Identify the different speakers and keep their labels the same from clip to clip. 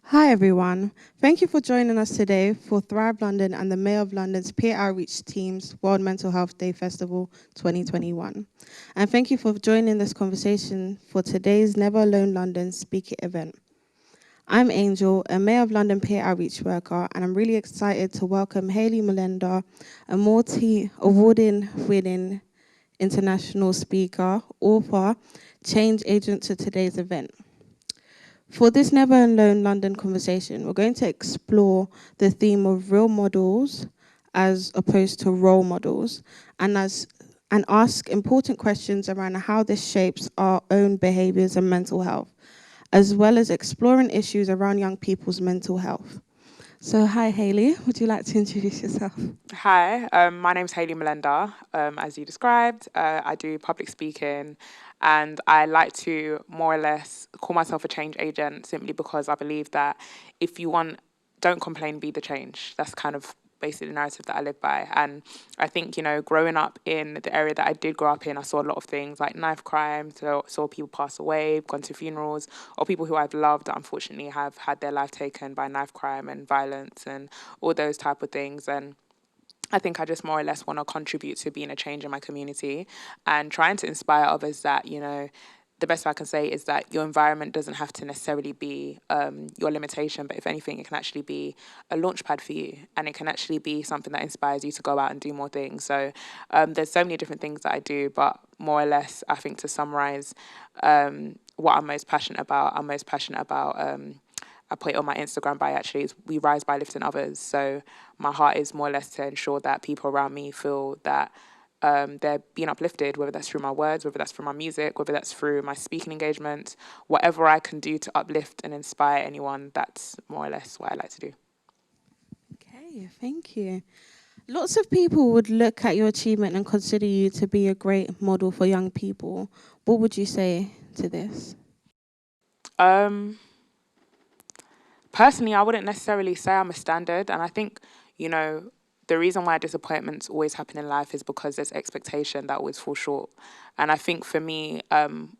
Speaker 1: Hi everyone. Thank you for joining us today for Thrive London and the Mayor of London's Peer Outreach Team's World Mental Health Day Festival 2021. And thank you for joining this conversation for today's Never Alone London speaker event. I'm Angel, a Mayor of London peer outreach worker, and I'm really excited to welcome Hayley Mulenda, a multi-awarding winning international speaker, author, change agent to today's event. For this Never Alone London conversation, we're going to explore the theme of real models as opposed to role models, and ask important questions around how this shapes our own behaviors and mental health, as well as exploring issues around young people's mental health. So hi Hayley, would you like to introduce yourself?
Speaker 2: Hi, my name's Hayley Mulenda. As you described, I do public speaking, and I like to more or less call myself a change agent simply because I believe that if you want, don't complain, be the change. That's kind of basically the narrative that I live by. And I think, growing up in the area that I did grow up in, I saw a lot of things like knife crime, so saw people pass away, gone to funerals, or people who I've loved that unfortunately have had their life taken by knife crime and violence and all those type of things. And I think I just more or less want to contribute to being a change in my community and trying to inspire others that, the best I can say is that your environment doesn't have to necessarily be your limitation, but if anything, it can actually be a launch pad for you, and it can actually be something that inspires you to go out and do more things. So there's so many different things that I do, but more or less, I think to summarize what I'm most passionate about. I put it on my Instagram bio actually, is we rise by lifting others. So my heart is more or less to ensure that people around me feel that they're being uplifted, whether that's through my words, whether that's through my music, whether that's through my speaking engagement, whatever I can do to uplift and inspire anyone, that's more or less what I like to do.
Speaker 1: Okay, thank you. Lots of people would look at your achievement and consider you to be a great model for young people. What would you say to this?
Speaker 2: Um, Personally, I wouldn't necessarily say I'm a standard. And I think, you know, the reason why disappointments always happen in life is because there's expectation that always falls short. And I think for me,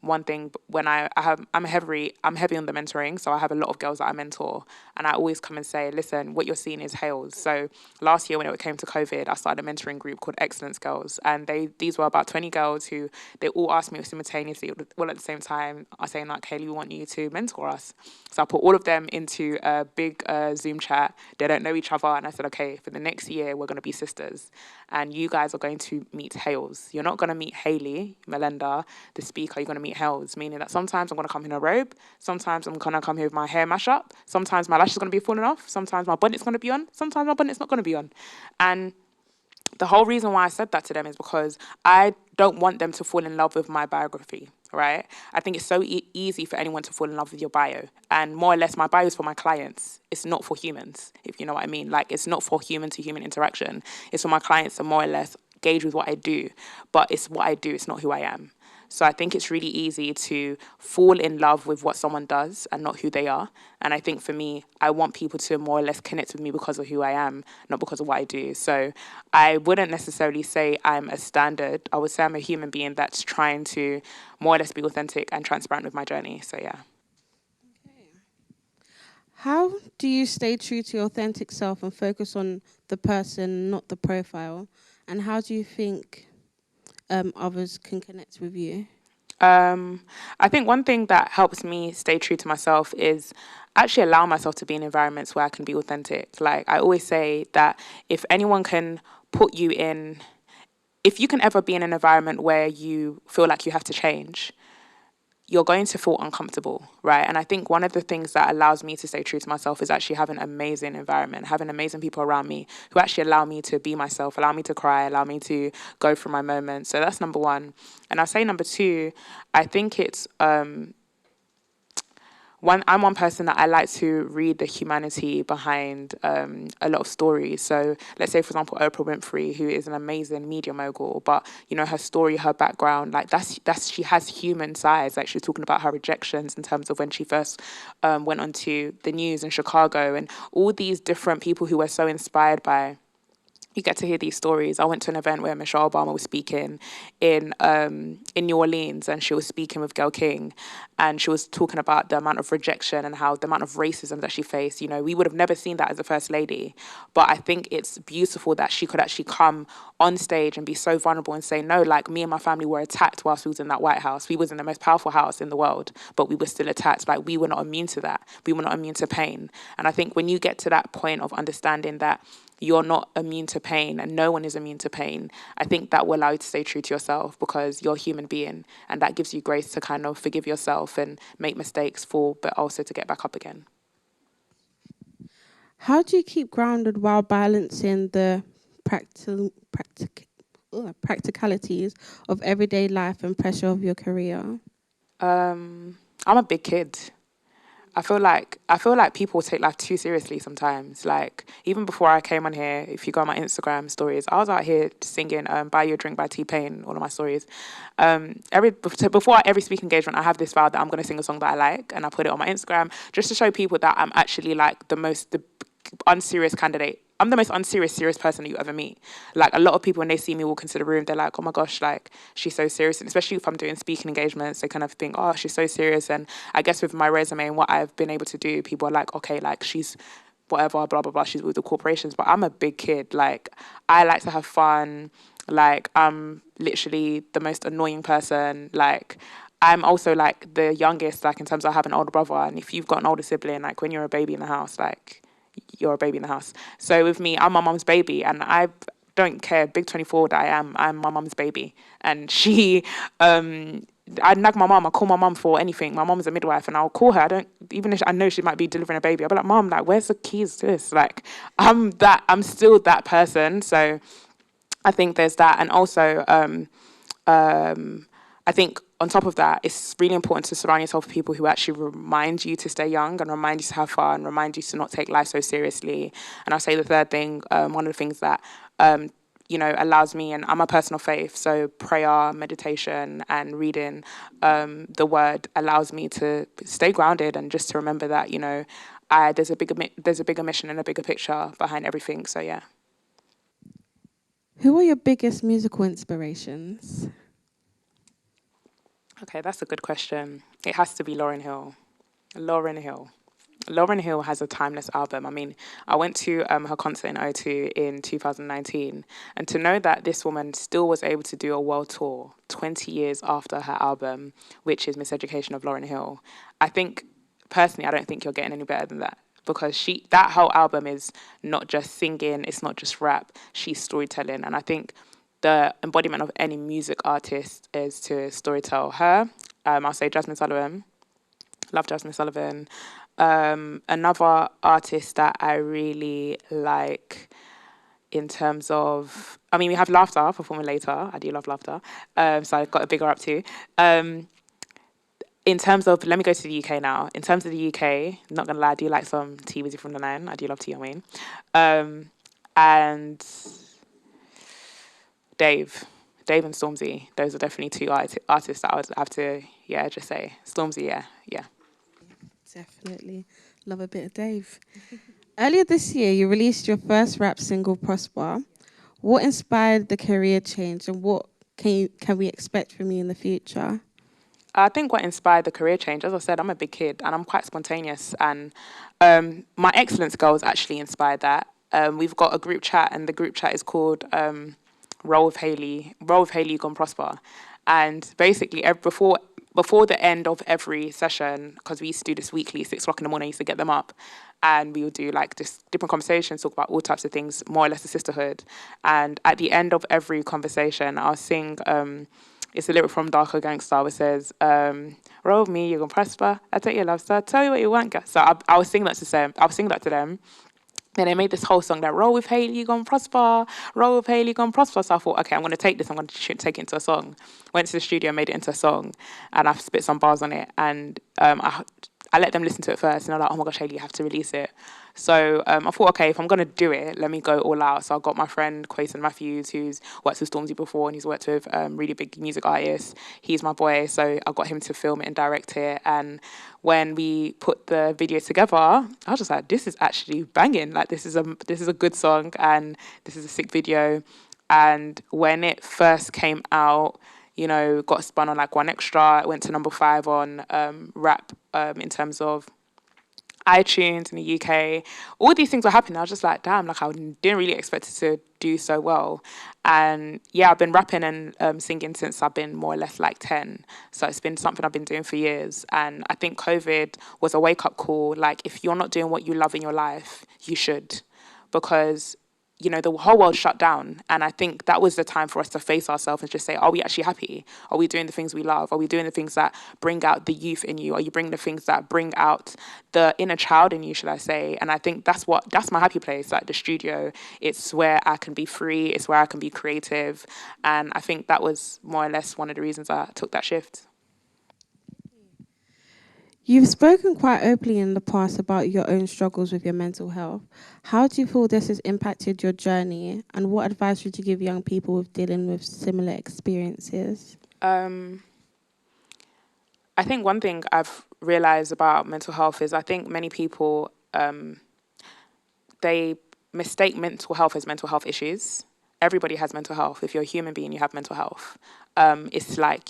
Speaker 2: one thing when I'm heavy on the mentoring, so I have a lot of girls that I mentor, and I always come and say, listen, what you're seeing is Hales. So last year when it came to COVID, I started a mentoring group called Excellence Girls, and these were about 20 girls who they all asked me simultaneously, well at the same time, are saying like, Hayley, we want you to mentor us. So I put all of them into a big Zoom chat. They don't know each other, and I said, okay, for the next year we're going to be sisters, and you guys are going to meet Hales. You're not going to meet Hayley Mulenda, the speaker. You're going to meet Hales, meaning that sometimes I'm going to come in a robe, sometimes I'm going to come here with my hair mash up, sometimes my lash is going to be falling off, sometimes my bonnet's going to be on, sometimes my bonnet's not going to be on, and the whole reason why I said that to them is because I don't want them to fall in love with my biography, right? I think it's so easy for anyone to fall in love with your bio. And more or less, my bio is for my clients. It's not for humans, if you know what I mean. Like, it's not for human to human interaction. It's for my clients to more or less gauge with what I do. But it's what I do, it's not who I am. So I think it's really easy to fall in love with what someone does and not who they are. And I think for me, I want people to more or less connect with me because of who I am, not because of what I do. So I wouldn't necessarily say I'm a standard. I would say I'm a human being that's trying to more or less be authentic and transparent with my journey. So yeah.
Speaker 1: How do you stay true to your authentic self and focus on the person, not the profile? And how do you think others can connect with you?
Speaker 2: Um, I think one thing that helps me stay true to myself is actually allow myself to be in environments where I can be authentic. Like I always say that if anyone can put you in, if you can ever be in an environment where you feel like you have to change, you're going to feel uncomfortable, right? And I think one of the things that allows me to stay true to myself is actually having an amazing environment, having amazing people around me who actually allow me to be myself, allow me to cry, allow me to go through my moments. So that's number one. And I'll say number two, I think it's I'm one person that I like to read the humanity behind a lot of stories. So let's say, for example, Oprah Winfrey, who is an amazing media mogul, but her story, her background, like that's she has human sides. Like she's talking about her rejections in terms of when she first went onto the news in Chicago, and all these different people who were so inspired by you get to hear these stories. I went to an event where Michelle Obama was speaking in New Orleans, and she was speaking with Gayle King, and she was talking about the amount of rejection and how the amount of racism that she faced. You know, we would have never seen that as a first lady, but I think it's beautiful that she could actually come on stage and be so vulnerable and say, no, like me and my family were attacked whilst we was in that White House. We was in the most powerful house in the world, but we were still attacked. Like, we were not immune to that. We were not immune to pain. And I think when you get to that point of understanding that you're not immune to pain and no one is immune to pain, I think that will allow you to stay true to yourself, because you're a human being, and that gives you grace to kind of forgive yourself and make mistakes, fall, but also to get back up again.
Speaker 1: How do you keep grounded while balancing the practicalities of everyday life and pressure of your career?
Speaker 2: I'm a big kid. I feel like people take life too seriously sometimes. Like, even before I came on here, if you go on my Instagram stories, I was out here singing "Buy You a Drink" by T-Pain, all of my stories. Before every speaking engagement, I have this vow that I'm going to sing a song that I like, and I put it on my Instagram just to show people that I'm actually like the unserious candidate. I'm the most unserious, serious person that you ever meet. Like, a lot of people, when they see me walk into the room, they're like, oh my gosh, like, she's so serious. And especially if I'm doing speaking engagements, they kind of think, oh, she's so serious. And I guess with my resume and what I've been able to do, people are like, okay, like, she's whatever, blah, blah, blah, she's with the corporations. But I'm a big kid. Like, I like to have fun. Like, I'm literally the most annoying person. Like, I'm also like the youngest, like, in terms of I have an older brother. And if you've got an older sibling, like, when you're a baby in the house, like, you're a baby in the house. So with me, I'm my mum's baby, and I don't care, big 24 that I am, I'm my mum's baby. And she, I nag my mum, I call my mum for anything. My mum's a midwife, and I'll call her. Even if I know she might be delivering a baby, I'll be like, Mum, like, where's the keys to this? Like, I'm still that person. So I think there's that. And also, I think on top of that, it's really important to surround yourself with people who actually remind you to stay young and remind you to have fun, remind you to not take life so seriously. And I'll say the third thing, one of the things that, allows me, and I'm a person of faith, so prayer, meditation, and reading the word allows me to stay grounded and just to remember that, there's a bigger mission and a bigger picture behind everything. So, yeah.
Speaker 1: Who are your biggest musical inspirations?
Speaker 2: Okay, that's a good question. It has to be Lauryn Hill. Lauryn Hill. Lauryn Hill has a timeless album. I mean, I went to her concert in O2 in 2019, and to know that this woman still was able to do a world tour 20 years after her album, which is Miseducation of Lauryn Hill, I think, personally, I don't think you're getting any better than that, because that whole album is not just singing, it's not just rap, she's storytelling. And I think the embodiment of any music artist is to storytell. Her, I'll say Jasmine Sullivan. Love Jasmine Sullivan. Another artist that I really like in terms of, I mean, we have Laughter performing later. I do love Laughter. So I've got a bigger up too. In terms of, let me go to the UK now. In terms of the UK, not gonna lie, I do like some T Wizzy from the Nine. I do love T, I mean. And Dave and Stormzy. Those are definitely two artists that I would have to, just say. Stormzy, yeah.
Speaker 1: Definitely. Love a bit of Dave. Earlier this year, you released your first rap single, Prosper. What inspired the career change, and what can we expect from you in the future?
Speaker 2: I think what inspired the career change, as I said, I'm a big kid and I'm quite spontaneous. And my Excellence Girls actually inspired that. We've got a group chat, and the group chat is called Roll with Hayley, you gon' prosper. And basically, before the end of every session, because we used to do this weekly, 6 o'clock in the morning, I used to get them up, and we would do like just different conversations, talk about all types of things, more or less a sisterhood. And at the end of every conversation, I'll sing, it's a lyric from Darker Gangsta, which says, roll with me, you're gonna prosper, I take your love, star, tell you what you want, girl. So I was singing that to them. Then they made this whole song that roll with Hayley, you gonna prosper, roll with Hayley, you gonna prosper. So I thought, okay, I'm gonna take this, I'm gonna take it into a song. Went to the studio, made it into a song, and I spit some bars on it. And I let them listen to it first, and they're like, oh my gosh, Hayley, you have to release it. So I thought, okay, if I'm going to do it, let me go all out. So I got my friend Quayson Matthews, who's worked with Stormzy before, and he's worked with really big music artists. He's my boy, so I got him to film it and direct it. And when we put the video together, I was just like, this is actually banging. Like, this is a good song, and this is a sick video. And when it first came out, got spun on like One Extra. It went to number 5 on rap in terms of iTunes in the UK. All these things were happening. I was just like, damn, like I didn't really expect it to do so well. And yeah, I've been rapping and singing since I've been more or less like 10. So it's been something I've been doing for years. And I think COVID was a wake-up call. Like, if you're not doing what you love in your life, you should. Because the whole world shut down. And I think that was the time for us to face ourselves and just say, are we actually happy? Are we doing the things we love? Are we doing the things that bring out the youth in you? Are you bringing the things that bring out the inner child in you, should I say? And I think that's my happy place, like the studio. It's where I can be free. It's where I can be creative. And I think that was more or less one of the reasons I took that shift.
Speaker 1: You've spoken quite openly in the past about your own struggles with your mental health. How do you feel this has impacted your journey, and what advice would you give young people with dealing with similar experiences?
Speaker 2: I think one thing I've realized about mental health is I think many people, they mistake mental health as mental health issues. Everybody has mental health. If you're a human being, you have mental health. It's like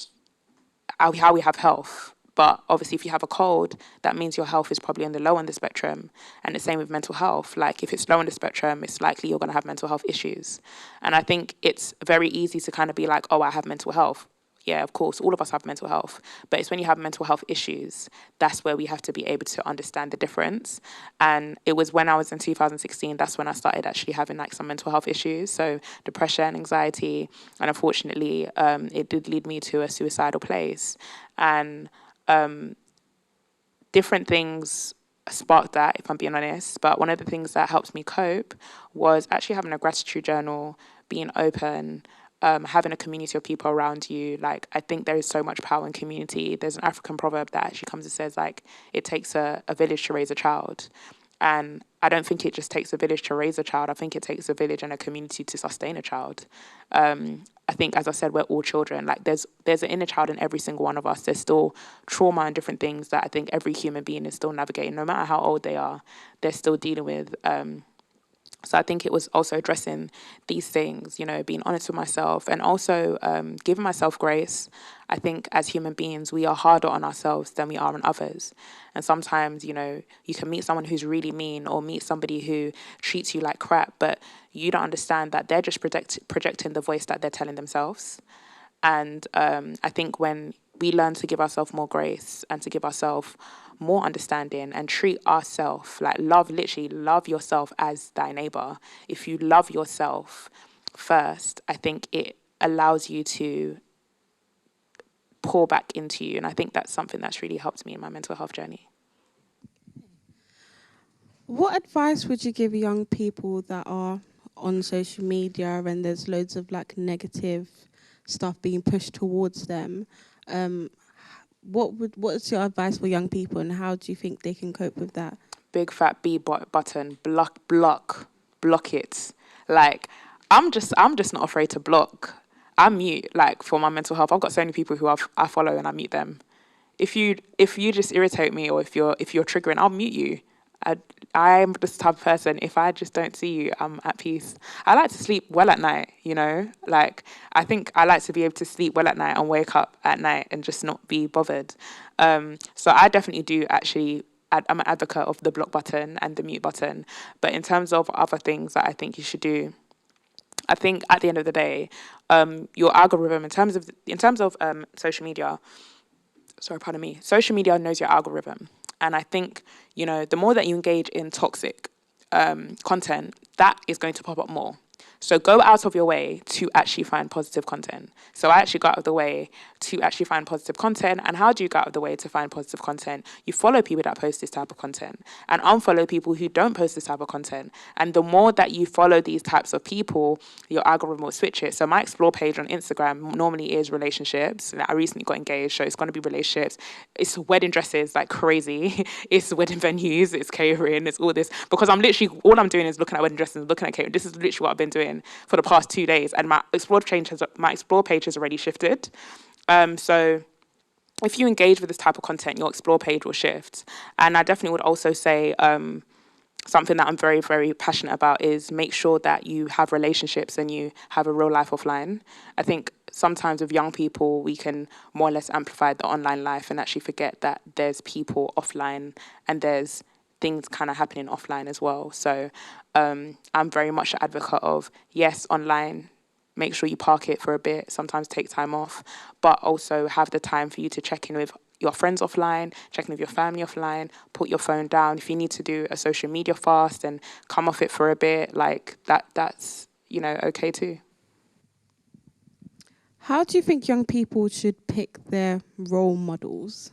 Speaker 2: how we have health. But obviously, if you have a cold, that means your health is probably on the low end of the spectrum. And the same with mental health. Like, if it's low on the spectrum, it's likely you're going to have mental health issues. And I think it's very easy to kind of be like, oh, I have mental health. Yeah, of course, all of us have mental health. But it's when you have mental health issues, that's where we have to be able to understand the difference. And it was when I was in 2016, that's when I started actually having like some mental health issues. So depression, anxiety, and unfortunately, it did lead me to a suicidal place. And different things sparked that, if I'm being honest. But one of the things that helped me cope was actually having a gratitude journal, being open, having a community of people around you. Like, I think there is so much power in community. There's an African proverb that actually comes and says, like, it takes a village to raise a child. And I don't think it just takes a village to raise a child. I think it takes a village and a community to sustain a child. I think, as I said, we're all children. Like, there's an inner child in every single one of us. There's still trauma and different things that I think every human being is still navigating, no matter how old they are. They're still dealing with. So I think it was also addressing these things, being honest with myself, and also giving myself grace. I think as human beings, we are harder on ourselves than we are on others. And sometimes, you can meet someone who's really mean, or meet somebody who treats you like crap, but you don't understand that they're just projecting the voice that they're telling themselves. And I think when we learn to give ourselves more grace and to give ourselves more understanding and treat ourselves like literally love yourself as thy neighbor. If you love yourself first, I think it allows you to pour back into you. And I think that's something that's really helped me in my mental health journey.
Speaker 1: What advice would you give young people that are on social media and there's loads of like negative stuff being pushed towards them? What's your advice for young people, and how do you think they can cope with that?
Speaker 2: Big fat B button, block it. Like, I'm just not afraid to block. I mute, like, for my mental health. I've got so many people who I follow and I mute them. If you just irritate me, or if you're triggering, I'll mute you. I'm this type of person, if I just don't see you, I'm at peace. I like to sleep well at night, Like, I think I like to be able to sleep well at night and wake up at night and just not be bothered. So I definitely do actually, I'm an advocate of the block button and the mute button. But in terms of other things that I think you should do, I think at the end of the day, your algorithm, in terms of social media, social media knows your algorithm. And I think, the more that you engage in toxic content, that is going to pop up more. So go out of your way to actually find positive content. So I actually got out of the way to actually find positive content. And how do you go out of the way to find positive content? You follow people that post this type of content and unfollow people who don't post this type of content. And the more that you follow these types of people, your algorithm will switch it. So my explore page on Instagram normally is relationships. I recently got engaged, so it's going to be relationships. It's wedding dresses like crazy. It's wedding venues, it's catering, it's all this. Because all I'm doing is looking at wedding dresses, looking at catering. This is literally what I've been doing for the past 2 days. And my explore page has already shifted. So if you engage with this type of content, your explore page will shift. And I definitely would also say something that I'm very, very passionate about is make sure that you have relationships and you have a real life offline. I think sometimes with young people, we can more or less amplify the online life and actually forget that there's people offline and there's things kind of happening offline as well. So I'm very much an advocate of, yes, online, make sure you park it for a bit, sometimes take time off, but also have the time for you to check in with your friends offline, check in with your family offline, put your phone down. If you need to do a social media fast and come off it for a bit, like that's, okay too.
Speaker 1: How do you think young people should pick their role models?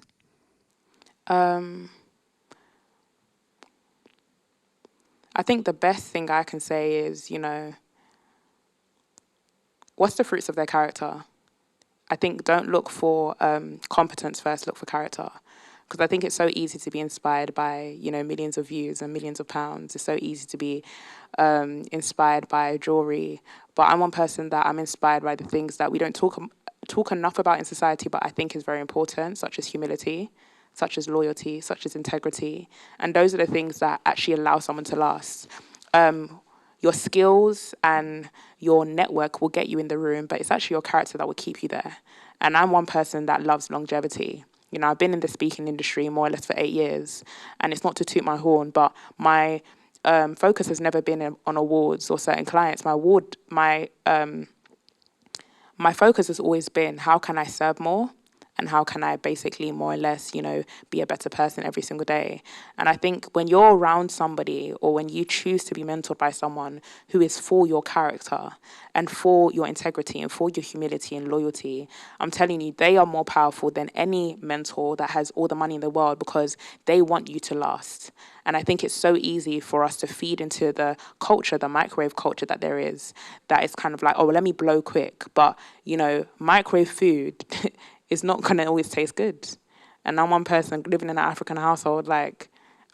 Speaker 2: I think the best thing I can say is, what's the fruits of their character? I think don't look for competence first, look for character. Because I think it's so easy to be inspired by, millions of views and millions of pounds. It's so easy to be inspired by jewelry. But I'm one person that I'm inspired by the things that we don't talk enough about in society, but I think is very important, such as humility, such as loyalty, such as integrity. And those are the things that actually allow someone to last. Your skills and your network will get you in the room, but it's actually your character that will keep you there. And I'm one person that loves longevity. I've been in the speaking industry more or less for 8 years, and it's not to toot my horn, but my focus has never been on awards or certain clients. My focus has always been, how can I serve more? And how can I basically more or less, be a better person every single day? And I think when you're around somebody or when you choose to be mentored by someone who is for your character and for your integrity and for your humility and loyalty, I'm telling you, they are more powerful than any mentor that has all the money in the world because they want you to last. And I think it's so easy for us to feed into the culture, the microwave culture that there is, that it's kind of like, oh, well, let me blow quick. But, microwave food is not going to always taste good. And I'm one person living in an African household, like,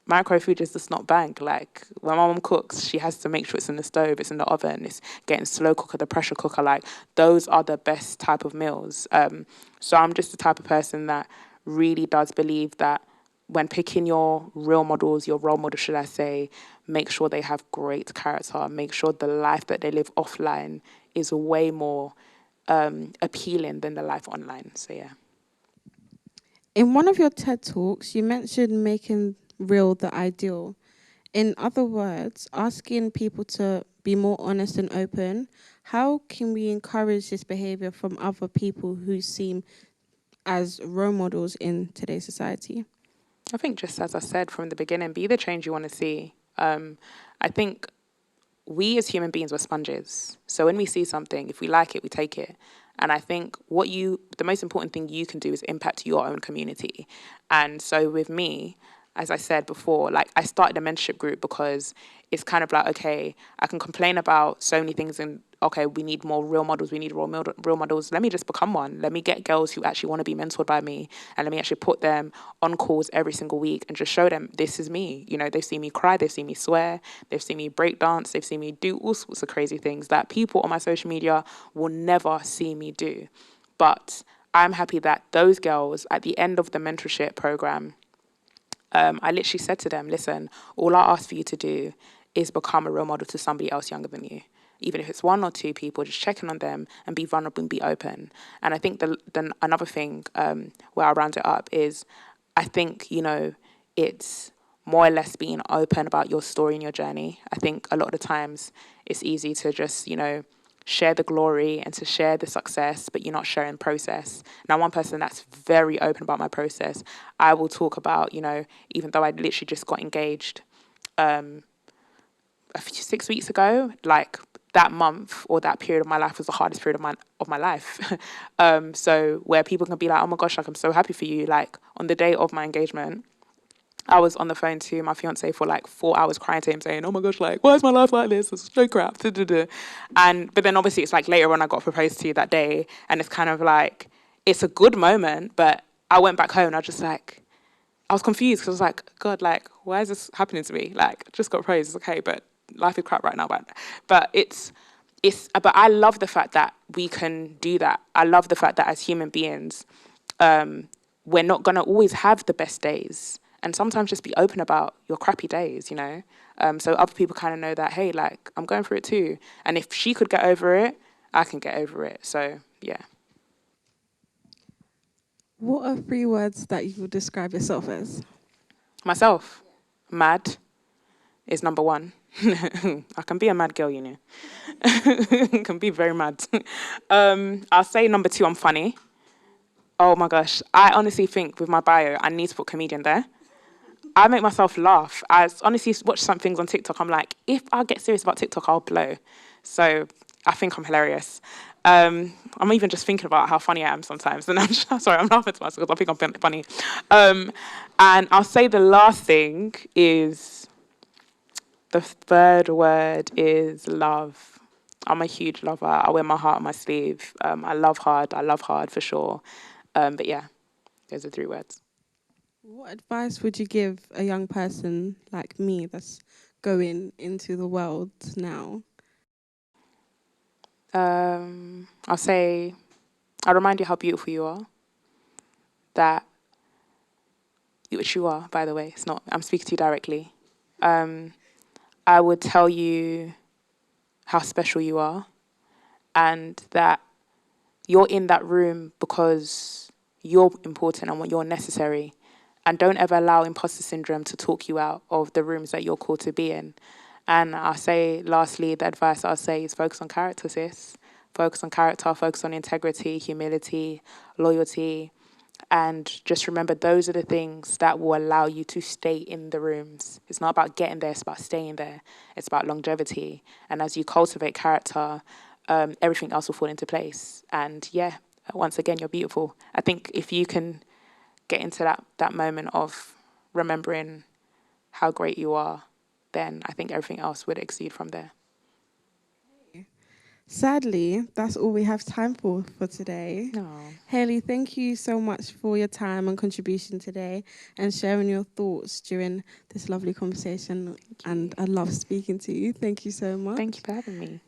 Speaker 2: microwave food is just not bang. Like, when my mom cooks, she has to make sure it's in the stove, it's in the oven, it's getting slow cooker, the pressure cooker. Like, those are the best type of meals. So I'm just the type of person that really does believe that when picking your real models, your role models, should I say, make sure they have great character, make sure the life that they live offline is way more appealing than the life online. So yeah.
Speaker 1: In one of your TED Talks, you mentioned making real the ideal. In other words, asking people to be more honest and open. How can we encourage this behavior from other people who seem as role models in today's society?
Speaker 2: I think just as I said from the beginning, be the change you want to see. I think we as human beings, we're sponges. So when we see something, if we like it, we take it. And I think the most important thing you can do is impact your own community. And so with me, as I said before, like, I started a mentorship group because it's kind of like, okay, I can complain about so many things and, okay, we need more real models, we need real models. Let me just become one. Let me get girls who actually want to be mentored by me, and let me actually put them on calls every single week and just show them this is me. They've seen me cry, they've seen me swear, they've seen me break dance, they've seen me do all sorts of crazy things that people on my social media will never see me do. But I'm happy that those girls at the end of the mentorship program, I literally said to them, listen, all I ask for you to do is become a role model to somebody else younger than you. Even if it's 1 or 2 people, just checking on them and be vulnerable and be open. And I think the another thing where I'll round it up is, I think, it's more or less being open about your story and your journey. I think a lot of the times it's easy to just, share the glory and to share the success, but you're not sharing process. Now, one person that's very open about my process, I will talk about, even though I literally just got engaged 6 weeks ago, like, that month or that period of my life was the hardest period of my life. So where people can be like, oh my gosh, like, I'm so happy for you. Like, on the day of my engagement, I was on the phone to my fiance for like 4 hours crying to him saying, oh my gosh, like, why is my life like this? It's so crap. But then obviously it's like later on I got proposed to that day, and it's kind of like, it's a good moment, but I went back home and I was confused because I was like, God, like, why is this happening to me? Like, just got proposed, it's okay, but life is crap right now. But but I love the fact that we can do that. I love the fact that as human beings, we're not gonna always have the best days. And sometimes just be open about your crappy days, you know? So other people kind of know that, hey, like, I'm going through it too. And if she could get over it, I can get over it. So, yeah.
Speaker 1: What are 3 words that you would describe yourself as?
Speaker 2: Myself, mad is number 1. I can be a mad girl, you know. I can be very mad. I'll say number 2, I'm funny. Oh my gosh. I honestly think with my bio, I need to put comedian there. I make myself laugh. I honestly watch some things on TikTok. I'm like, if I get serious about TikTok, I'll blow. So I think I'm hilarious. I'm even just thinking about how funny I am sometimes. And I'm laughing to myself because I think I'm funny. And I'll say the last thing is, the 3rd word is love. I'm a huge lover. I wear my heart on my sleeve. I love hard for sure. But yeah, those are 3 words.
Speaker 1: What advice would you give a young person like me that's going into the world now?
Speaker 2: I'll say, I'll remind you how beautiful you are. Which you are, by the way. It's not, I'm speaking to you directly. I would tell you how special you are, and that you're in that room because you're important and you're necessary. And don't ever allow imposter syndrome to talk you out of the rooms that you're called to be in. And I'll say, lastly, the advice I'll say is focus on character, sis. Focus on character, focus on integrity, humility, loyalty. And just remember, those are the things that will allow you to stay in the rooms. It's not about getting there, it's about staying there. It's about longevity. And as you cultivate character, everything else will fall into place. And yeah, once again, you're beautiful. I think if you can get into that moment of remembering how great you are, then I think everything else would exceed from there.
Speaker 1: Sadly, that's all we have time for today.
Speaker 2: No.
Speaker 1: Hayley, thank you so much for your time and contribution today and sharing your thoughts during this lovely conversation. And I love speaking to you. Thank you so much.
Speaker 2: Thank you for having me.